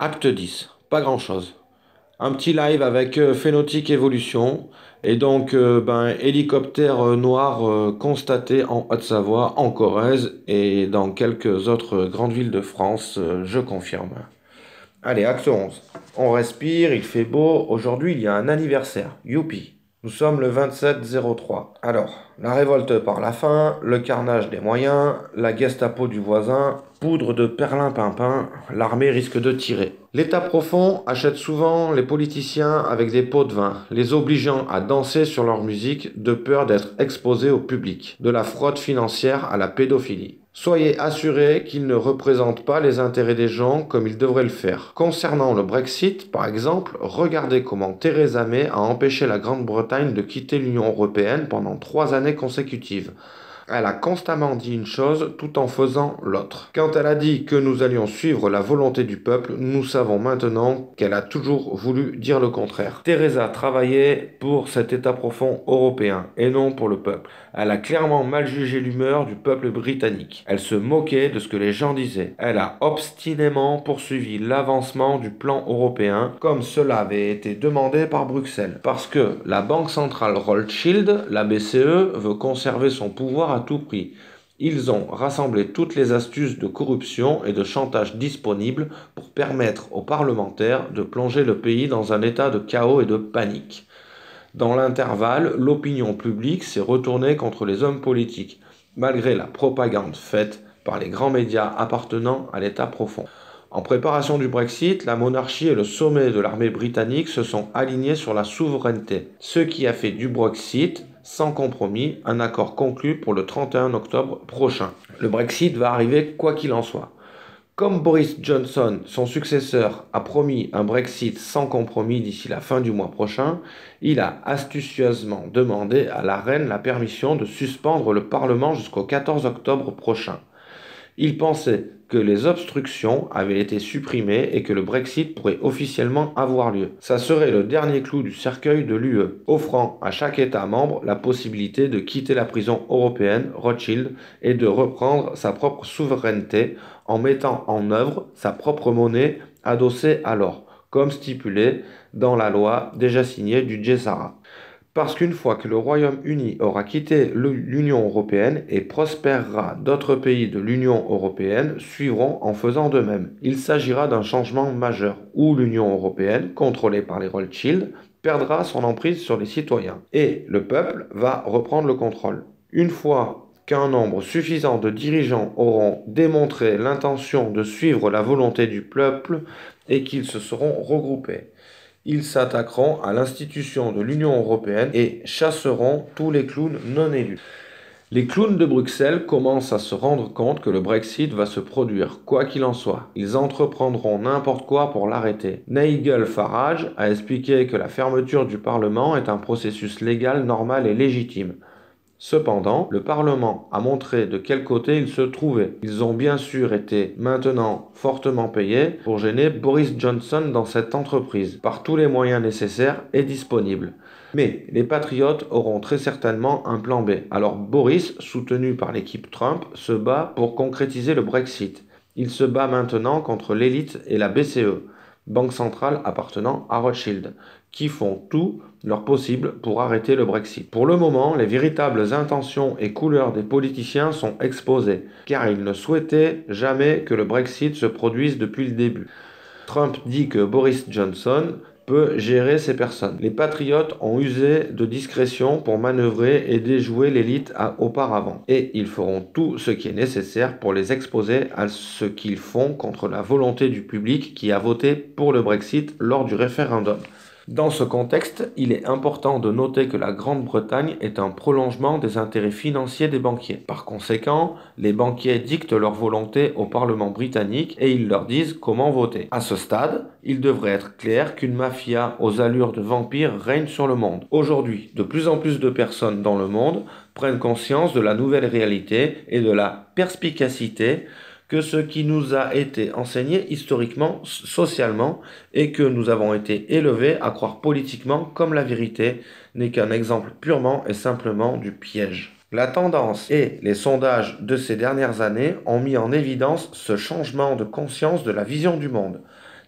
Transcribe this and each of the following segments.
Acte 10, pas grand-chose. Un petit live avec Phénotype Evolution et donc hélicoptère noir constaté en Haute-Savoie, en Corrèze et dans quelques autres grandes villes de France, je confirme. Allez, acte 11. On respire, il fait beau. Aujourd'hui, il y a un anniversaire. Youpi. Nous sommes le 27-03. Alors, la révolte par la faim, le carnage des moyens, la Gestapo du voisin, poudre de perlimpinpin, l'armée risque de tirer. L'État profond achète souvent les politiciens avec des pots de vin, les obligeant à danser sur leur musique de peur d'être exposés au public. De la fraude financière à la pédophilie. Soyez assurés qu'ils ne représentent pas les intérêts des gens comme ils devraient le faire. Concernant le Brexit, par exemple, regardez comment Theresa May a empêché la Grande-Bretagne de quitter l'Union européenne pendant 3 années consécutives. Elle a constamment dit une chose tout en faisant l'autre. Quand elle a dit que nous allions suivre la volonté du peuple, nous savons maintenant qu'elle a toujours voulu dire le contraire. Theresa travaillait pour cet État profond européen et non pour le peuple. Elle a clairement mal jugé l'humeur du peuple britannique. Elle se moquait de ce que les gens disaient. Elle a obstinément poursuivi l'avancement du plan européen comme cela avait été demandé par Bruxelles. Parce que la Banque centrale Rothschild, la BCE, veut conserver son pouvoir à tout prix. Ils ont rassemblé toutes les astuces de corruption et de chantage disponibles pour permettre aux parlementaires de plonger le pays dans un état de chaos et de panique. Dans l'intervalle, l'opinion publique s'est retournée contre les hommes politiques, malgré la propagande faite par les grands médias appartenant à l'État profond. En préparation du Brexit, la monarchie et le sommet de l'armée britannique se sont alignés sur la souveraineté, ce qui a fait du Brexit, sans compromis, un accord conclu pour le 31 octobre prochain. Le Brexit va arriver quoi qu'il en soit. Comme Boris Johnson, son successeur, a promis un Brexit sans compromis d'ici la fin du mois prochain, il a astucieusement demandé à la reine la permission de suspendre le Parlement jusqu'au 14 octobre prochain. Il pensait que les obstructions avaient été supprimées et que le Brexit pourrait officiellement avoir lieu. Ça serait le dernier clou du cercueil de l'UE, offrant à chaque État membre la possibilité de quitter la prison européenne Rothschild et de reprendre sa propre souveraineté en mettant en œuvre sa propre monnaie adossée à l'or, comme stipulé dans la loi déjà signée du G-SARA. Parce qu'une fois que le Royaume-Uni aura quitté l'Union européenne et prospérera, d'autres pays de l'Union européenne suivront en faisant de même. Il s'agira d'un changement majeur où l'Union européenne, contrôlée par les Rothschild, perdra son emprise sur les citoyens et le peuple va reprendre le contrôle. Une fois qu'un nombre suffisant de dirigeants auront démontré l'intention de suivre la volonté du peuple et qu'ils se seront regroupés, ils s'attaqueront à l'institution de l'Union européenne et chasseront tous les clowns non élus. Les clowns de Bruxelles commencent à se rendre compte que le Brexit va se produire, quoi qu'il en soit. Ils entreprendront n'importe quoi pour l'arrêter. Nigel Farage a expliqué que la fermeture du Parlement est un processus légal, normal et légitime. Cependant, le Parlement a montré de quel côté il se trouvait. Ils ont bien sûr été maintenant fortement payés pour gêner Boris Johnson dans cette entreprise, par tous les moyens nécessaires et disponibles. Mais les patriotes auront très certainement un plan B. Alors Boris, soutenu par l'équipe Trump, se bat pour concrétiser le Brexit. Il se bat maintenant contre l'élite et la BCE, banque centrale appartenant à Rothschild, qui font tout leur possible pour arrêter le Brexit. Pour le moment, les véritables intentions et couleurs des politiciens sont exposées, car ils ne souhaitaient jamais que le Brexit se produise depuis le début. Trump dit que Boris Johnson peut gérer ces personnes. Les patriotes ont usé de discrétion pour manœuvrer et déjouer l'élite auparavant. Et ils feront tout ce qui est nécessaire pour les exposer à ce qu'ils font contre la volonté du public qui a voté pour le Brexit lors du référendum. Dans ce contexte, il est important de noter que la Grande-Bretagne est un prolongement des intérêts financiers des banquiers. Par conséquent, les banquiers dictent leur volonté au Parlement britannique et ils leur disent comment voter. À ce stade, il devrait être clair qu'une mafia aux allures de vampire règne sur le monde. Aujourd'hui, de plus en plus de personnes dans le monde prennent conscience de la nouvelle réalité et de la perspicacité que ce qui nous a été enseigné historiquement, socialement, et que nous avons été élevés à croire politiquement comme la vérité, n'est qu'un exemple purement et simplement du piège. La tendance et les sondages de ces dernières années ont mis en évidence ce changement de conscience de la vision du monde.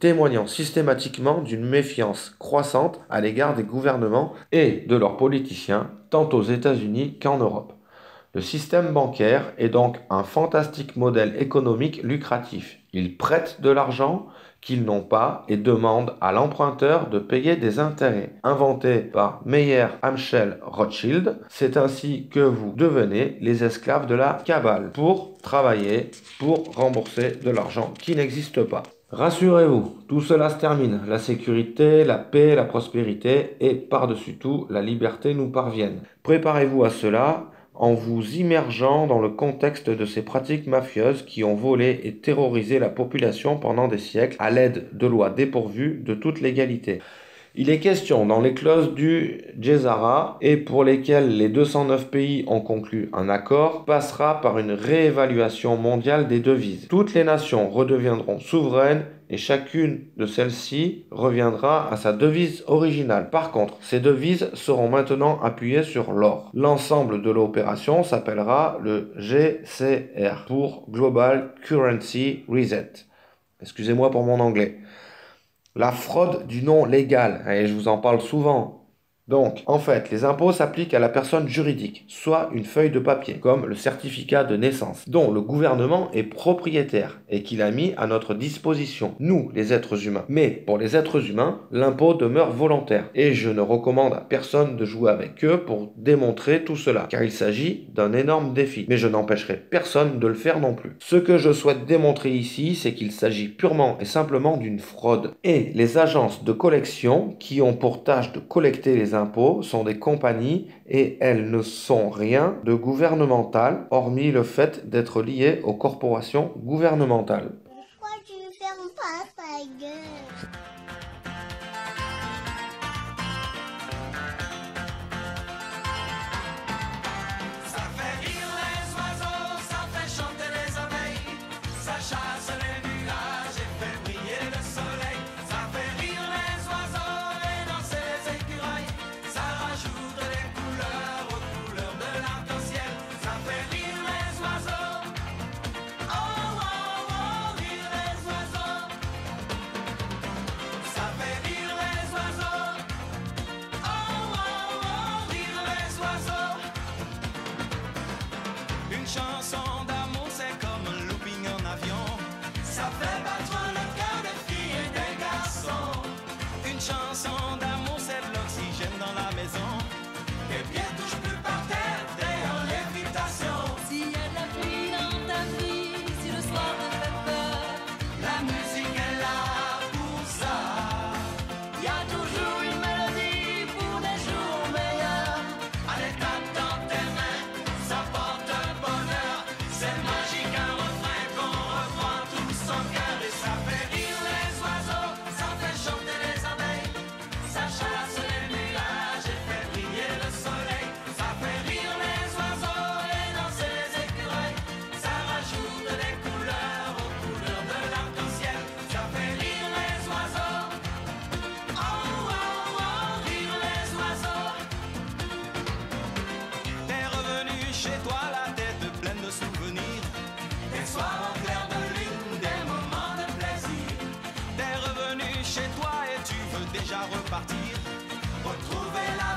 témoignant systématiquement d'une méfiance croissante à l'égard des gouvernements et de leurs politiciens, tant aux États-Unis qu'en Europe. Le système bancaire est donc un fantastique modèle économique lucratif. Ils prêtent de l'argent qu'ils n'ont pas et demandent à l'emprunteur de payer des intérêts. Inventé par Meyer Amschel Rothschild, c'est ainsi que vous devenez les esclaves de la cabale pour travailler, pour rembourser de l'argent qui n'existe pas. Rassurez-vous, tout cela se termine. La sécurité, la paix, la prospérité et par-dessus tout, la liberté nous parviennent. Préparez-vous à cela en vous immergeant dans le contexte de ces pratiques mafieuses qui ont volé et terrorisé la population pendant des siècles à l'aide de lois dépourvues de toute légalité. Il est question dans les clauses du Gesara et pour lesquelles les 209 pays ont conclu un accord, passera par une réévaluation mondiale des devises. Toutes les nations redeviendront souveraines et chacune de celles-ci reviendra à sa devise originale. Par contre, ces devises seront maintenant appuyées sur l'or. L'ensemble de l'opération s'appellera le GCR pour Global Currency Reset. Excusez-moi pour mon anglais. La fraude du nom légal, et je vous en parle souvent. Donc, en fait, les impôts s'appliquent à la personne juridique, soit une feuille de papier, comme le certificat de naissance, dont le gouvernement est propriétaire et qu'il a mis à notre disposition, nous, les êtres humains. Mais pour les êtres humains, l'impôt demeure volontaire, et je ne recommande à personne de jouer avec eux pour démontrer tout cela, car il s'agit d'un énorme défi. Mais je n'empêcherai personne de le faire non plus. Ce que je souhaite démontrer ici, c'est qu'il s'agit purement et simplement d'une fraude. Et les agences de collection, qui ont pour tâche de collecter les impôts, sont des compagnies et elles ne sont rien de gouvernemental, hormis le fait d'être liées aux corporations gouvernementales. Pourquoi tu fermes pas ta gueule? Ça fait rire les oiseaux, ça fait chanter les abeilles, ça chasse les nuages et fait briller le soleil. Ça fait rire les oiseaux et danser les écureuils, ça rajoute des couleurs aux couleurs de l'arc-en-ciel. Ça fait rire les oiseaux, oh oh oh, rire les oiseaux. Ça fait rire les oiseaux, oh oh oh, rire les oiseaux. Une chanson d'amour, c'est comme un looping en avion. Ça fait battre le cœur des filles et des garçons. Une chanson d'amour, c'est de l'oxygène dans la maison. Tes pieds touchent plus par terre, t'es en lévitation. S'il y a de la pluie dans ta vie, si le soir te fait peur, La musique est là pour ça. y a toujours une mélodie pour des jours meilleurs. Allez, tape dans tes mains, ça porte bonheur. C'est magique, un refrain qu'on reprend tous en cœur. Et ça fait rire les oiseaux, ça fait chanter les abeilles, ça chasse les nuages et fait briller le soleil. Ça fait rire les oiseaux et danser les écureuils, ça rajoute des couleurs aux couleurs de l'arc-en-ciel. Ça fait rire les oiseaux, oh oh oh, rire les oiseaux. T'es revenu chez toi, la tête pleine de souvenirs. Des soirs en clair de lune, des moments de plaisir. T'es revenu chez toi et tu veux déjà repartir. Retrouver la